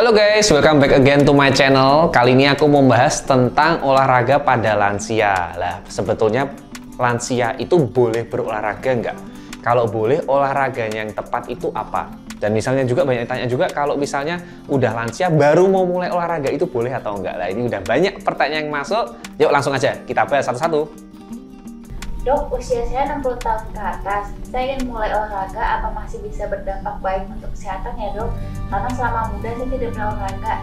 Halo guys, welcome back again to my channel. Kali ini aku mau membahas tentang olahraga pada lansia. Lah, sebetulnya lansia itu boleh berolahraga nggak? Kalau boleh, olahraganya yang tepat itu apa? Dan misalnya juga banyak tanya juga, kalau misalnya udah lansia baru mau mulai olahraga itu boleh atau enggak? Lah, ini udah banyak pertanyaan yang masuk. Yuk langsung aja kita bahas satu-satu. Dok, usia saya 60 tahun ke atas. Saya ingin mulai olahraga, apa masih bisa berdampak baik untuk kesehatan ya dok? Karena selama muda saya tidak berolahraga.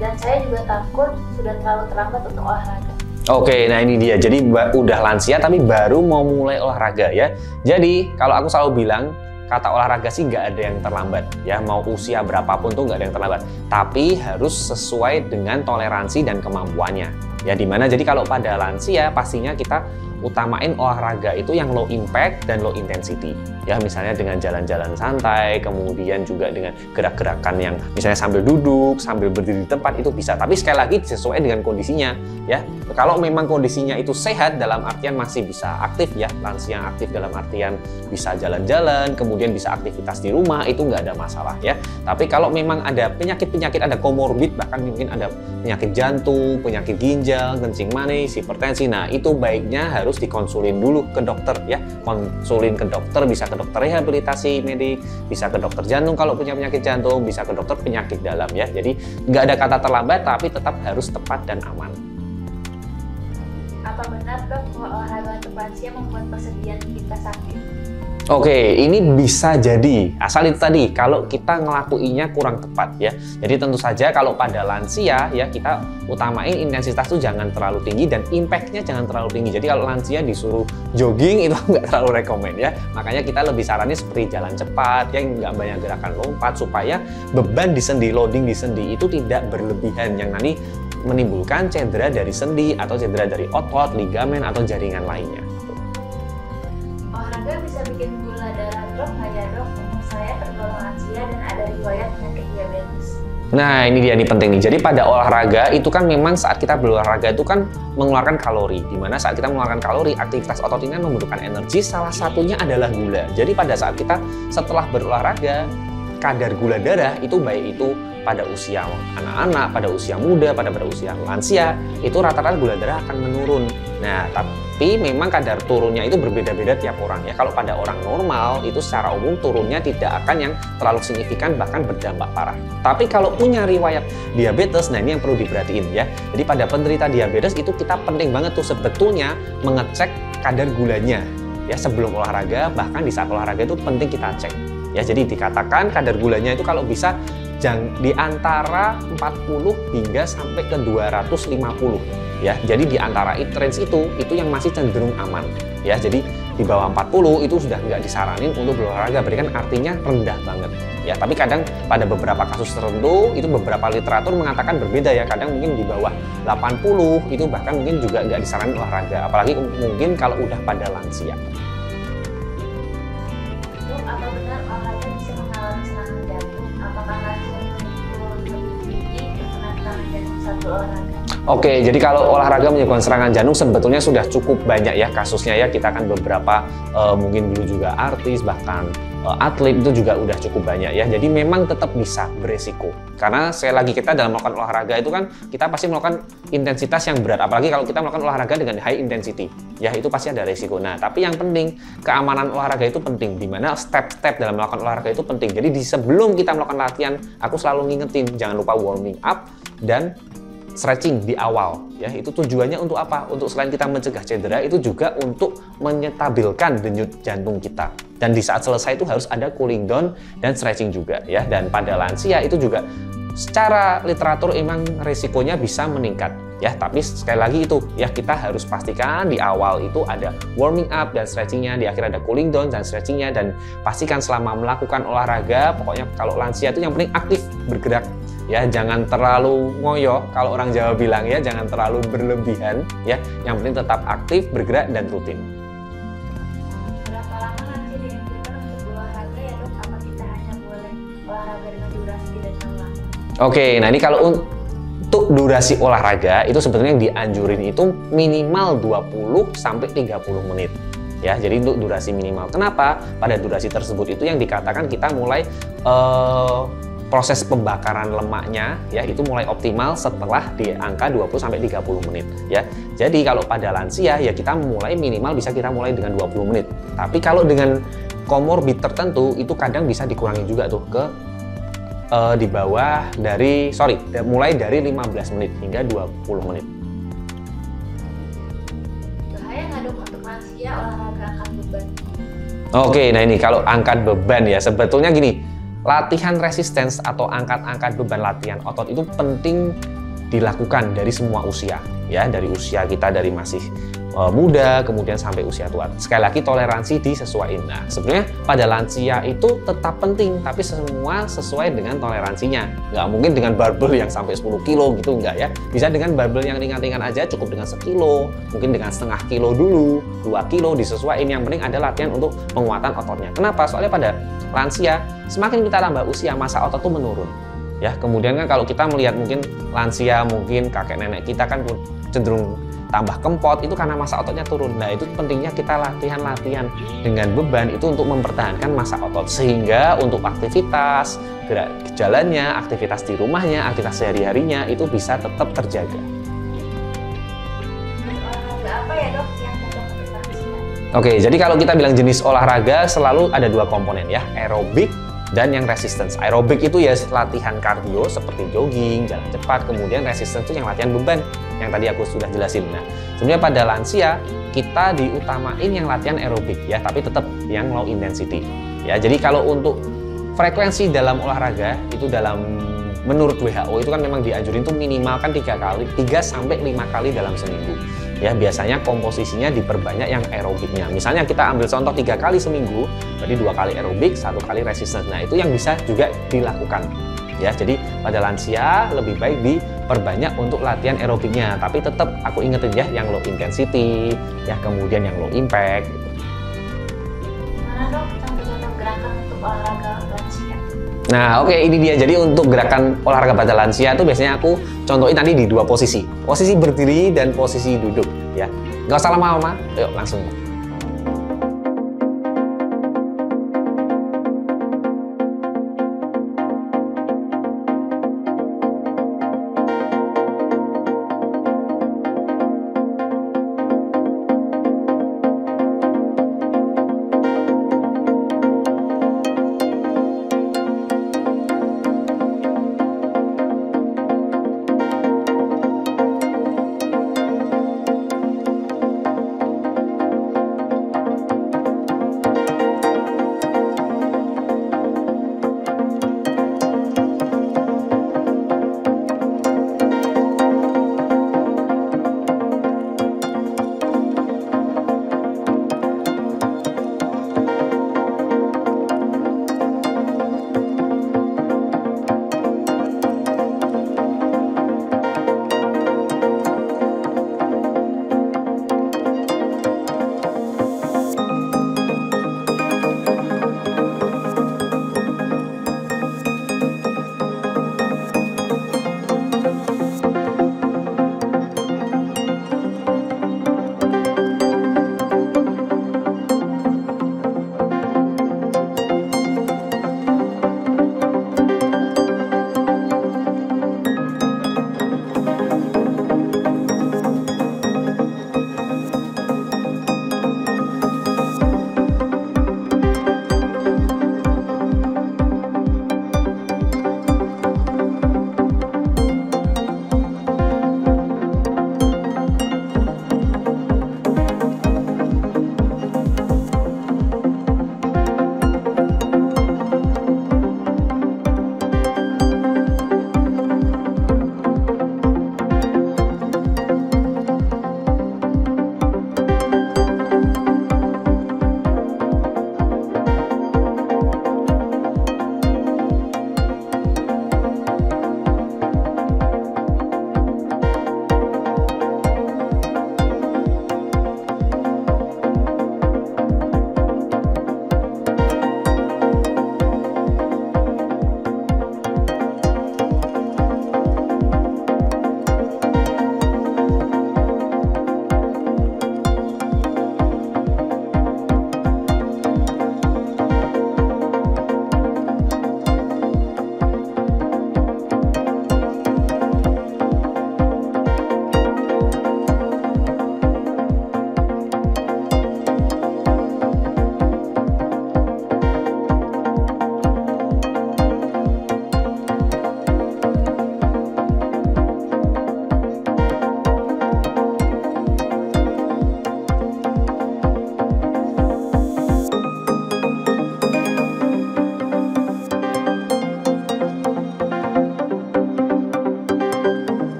Dan saya juga takut sudah terlalu terlambat untuk olahraga. Oke, nah ini dia. Jadi udah lansia tapi baru mau mulai olahraga ya. Jadi kalau aku selalu bilang, kata olahraga sih nggak ada yang terlambat ya. Mau usia berapapun tuh nggak ada yang terlambat. Tapi harus sesuai dengan toleransi dan kemampuannya. Ya dimana jadi kalau pada lansia pastinya kita utamain olahraga itu yang low impact dan low intensity ya, misalnya dengan jalan-jalan santai, kemudian juga dengan gerak-gerakan yang misalnya sambil duduk, sambil berdiri di tempat itu bisa, tapi sekali lagi sesuai dengan kondisinya ya. Kalau memang kondisinya itu sehat dalam artian masih bisa aktif ya, lansia yang aktif dalam artian bisa jalan-jalan, kemudian bisa aktivitas di rumah, itu nggak ada masalah ya. Tapi kalau memang ada penyakit-penyakit, ada komorbid, bahkan mungkin ada penyakit jantung, penyakit ginjal, kencing manis, hipertensi, nah itu baiknya harus dikonsulin dulu ke dokter ya. Konsulin ke dokter, bisa ke dokter rehabilitasi medik, bisa ke dokter jantung kalau punya penyakit jantung, bisa ke dokter penyakit dalam ya. Jadi nggak ada kata terlambat, tapi tetap harus tepat dan aman. Apa benar dok bahwa olahraga untuk lansia membuat persediaan kita sakit? Oke, ini bisa jadi, asal itu tadi kalau kita ngelakuinya kurang tepat ya. Jadi tentu saja kalau pada lansia ya kita utamain intensitas itu jangan terlalu tinggi dan impactnya jangan terlalu tinggi. Jadi kalau lansia disuruh jogging itu nggak terlalu rekomen ya. Makanya kita lebih sarannya seperti jalan cepat ya, nggak banyak gerakan lompat supaya beban di sendi, loading di sendi itu tidak berlebihan yang nanti menimbulkan cedera dari sendi atau cedera dari otot, ligamen atau jaringan lainnya. Olahraga bisa bikin gula darah drop nggak ya dok? Umur saya tergolong lansia dan ada riwayat penyakit diabetes. Nah ini dia nih penting nih. Jadi pada olahraga itu kan memang saat kita berolahraga itu kan mengeluarkan kalori. Dimana saat kita mengeluarkan kalori, aktivitas otot ini membutuhkan energi. Salah satunya adalah gula. Jadi pada saat kita setelah berolahraga, kadar gula darah itu baik itu pada usia anak-anak, pada usia muda, pada usia lansia, itu rata-rata gula darah akan menurun. Nah, tapi memang kadar turunnya itu berbeda-beda tiap orang ya. Kalau pada orang normal itu secara umum turunnya tidak akan yang terlalu signifikan, bahkan berdampak parah. Tapi kalau punya riwayat diabetes, nah ini yang perlu diperhatiin ya. Jadi pada penderita diabetes itu kita penting banget tuh sebetulnya mengecek kadar gulanya ya sebelum olahraga, bahkan di saat olahraga itu penting kita cek. Ya, jadi dikatakan kadar gulanya itu kalau bisa di antara 40 hingga sampai ke 250 ya. Jadi di antara range itu yang masih cenderung aman ya. Jadi di bawah 40 itu sudah nggak disaranin untuk berolahraga, berarti kan artinya rendah banget ya. Tapi kadang pada beberapa kasus tertentu itu beberapa literatur mengatakan berbeda ya. Kadang mungkin di bawah 80 itu bahkan mungkin juga nggak disaranin olahraga, apalagi mungkin kalau udah pada lansia. Apa benar olahraga bisa mengalami serangan jantung? Apakah lansia memiliki lebih tinggi terkena serangan jantung satu olahraga? Oke, jadi kalau olahraga menyebabkan serangan jantung sebetulnya sudah cukup banyak ya kasusnya ya. Kita kan beberapa mungkin dulu juga artis, bahkan atlet itu juga udah cukup banyak ya. Jadi memang tetap bisa beresiko. Karena sekali lagi kita dalam melakukan olahraga itu kan kita pasti melakukan intensitas yang berat. Apalagi kalau kita melakukan olahraga dengan high intensity. Ya itu pasti ada resiko. Nah tapi yang penting keamanan olahraga itu penting. Dimana step-step dalam melakukan olahraga itu penting. Jadi sebelum kita melakukan latihan aku selalu ngingetin jangan lupa warming up dan stretching di awal ya. Itu tujuannya untuk apa? Untuk selain kita mencegah cedera, itu juga untuk menyetabilkan denyut jantung kita. Dan di saat selesai itu harus ada cooling down dan stretching juga ya. Dan pada lansia itu juga secara literatur emang resikonya bisa meningkat ya. Tapi sekali lagi itu ya kita harus pastikan di awal itu ada warming up dan stretchingnya, di akhir ada cooling down dan stretchingnya, dan pastikan selama melakukan olahraga pokoknya kalau lansia itu yang penting aktif bergerak ya, jangan terlalu ngoyo kalau orang Jawa bilang ya, jangan terlalu berlebihan ya, yang penting tetap aktif bergerak dan rutin. Berapa lama lansia dianjurkan untuk berolahraga ya dok? Apa kita hanya boleh olahraga dengan durasi tidak terlalu lama? Oke, nah ini kalau untuk durasi olahraga itu sebetulnya yang dianjurin itu minimal 20 sampai 30 menit. Ya, jadi untuk durasi minimal. Kenapa? Pada durasi tersebut itu yang dikatakan kita mulai proses pembakaran lemaknya ya itu mulai optimal setelah di angka 20-30 menit ya. Jadi kalau pada lansia ya kita mulai minimal bisa kita mulai dengan 20 menit. Tapi kalau dengan komorbid tertentu itu kadang bisa dikurangi juga tuh ke di bawah dari mulai dari 15 menit hingga 20 menit. Bahaya nggak dok untuk lansia olahraga angkat beban? Oke, nah ini kalau angkat beban ya sebetulnya gini, latihan resistance atau angkat-angkat beban latihan otot itu penting dilakukan dari semua usia ya, dari usia kita dari masih muda kemudian sampai usia tua. Sekali lagi toleransi disesuaikan. Nah sebenarnya pada lansia itu tetap penting tapi semua sesuai dengan toleransinya. Nggak mungkin dengan barbel yang sampai 10 kilo gitu, enggak ya. Bisa dengan barbel yang ringan-ringan aja, cukup dengan 1 kilo, mungkin dengan setengah kilo dulu, 2 kilo disesuaikan. Yang penting ada latihan untuk penguatan ototnya. Kenapa? Soalnya pada lansia semakin kita tambah usia massa otot tuh menurun ya. Kemudian kan kalau kita melihat mungkin lansia, mungkin kakek nenek kita kan cenderung tambah kempot, itu karena massa ototnya turun. Nah itu pentingnya kita latihan-latihan dengan beban itu untuk mempertahankan massa otot sehingga untuk aktivitas gerak jalannya, aktivitas di rumahnya, aktivitas sehari-harinya itu bisa tetap terjaga. Olahraga apa ya dok yang cocok untuk lansia? Oke, jadi kalau kita bilang jenis olahraga selalu ada 2 komponen ya, aerobik dan yang resistance. Aerobik itu ya latihan kardio seperti jogging, jalan cepat, kemudian resistance itu yang latihan beban yang tadi aku sudah jelasin. Nah, sebenarnya pada lansia kita diutamain yang latihan aerobik ya, tapi tetap yang low intensity. Ya, jadi kalau untuk frekuensi dalam olahraga itu menurut WHO itu kan memang dianjurin tuh minimal kan 3 sampai 5 kali dalam seminggu. Ya, biasanya komposisinya diperbanyak yang aerobiknya. Misalnya kita ambil contoh 3 kali seminggu, berarti 2 kali aerobik, 1 kali resistance. Nah, itu yang bisa juga dilakukan. Ya, jadi pada lansia lebih baik diperbanyak untuk latihan aerobiknya, tapi tetap aku ingetin ya yang low intensity, ya kemudian yang low impact. Mana dok contoh-contoh gerakan untuk olahraga lansia? Nah, oke, ini dia. Jadi untuk gerakan olahraga pada lansia itu biasanya aku contohin tadi di 2 posisi. Posisi berdiri dan posisi duduk ya. Nggak usah lama-lama, yuk langsung.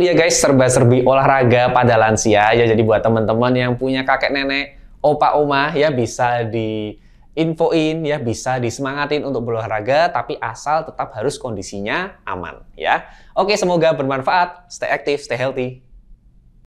ya guys, serba-serbi olahraga pada lansia ya. Jadi buat teman-teman yang punya kakek nenek, opa oma ya bisa diinfoin ya, bisa disemangatin untuk berolahraga, tapi asal tetap harus kondisinya aman ya. Oke, semoga bermanfaat. Stay active, stay healthy.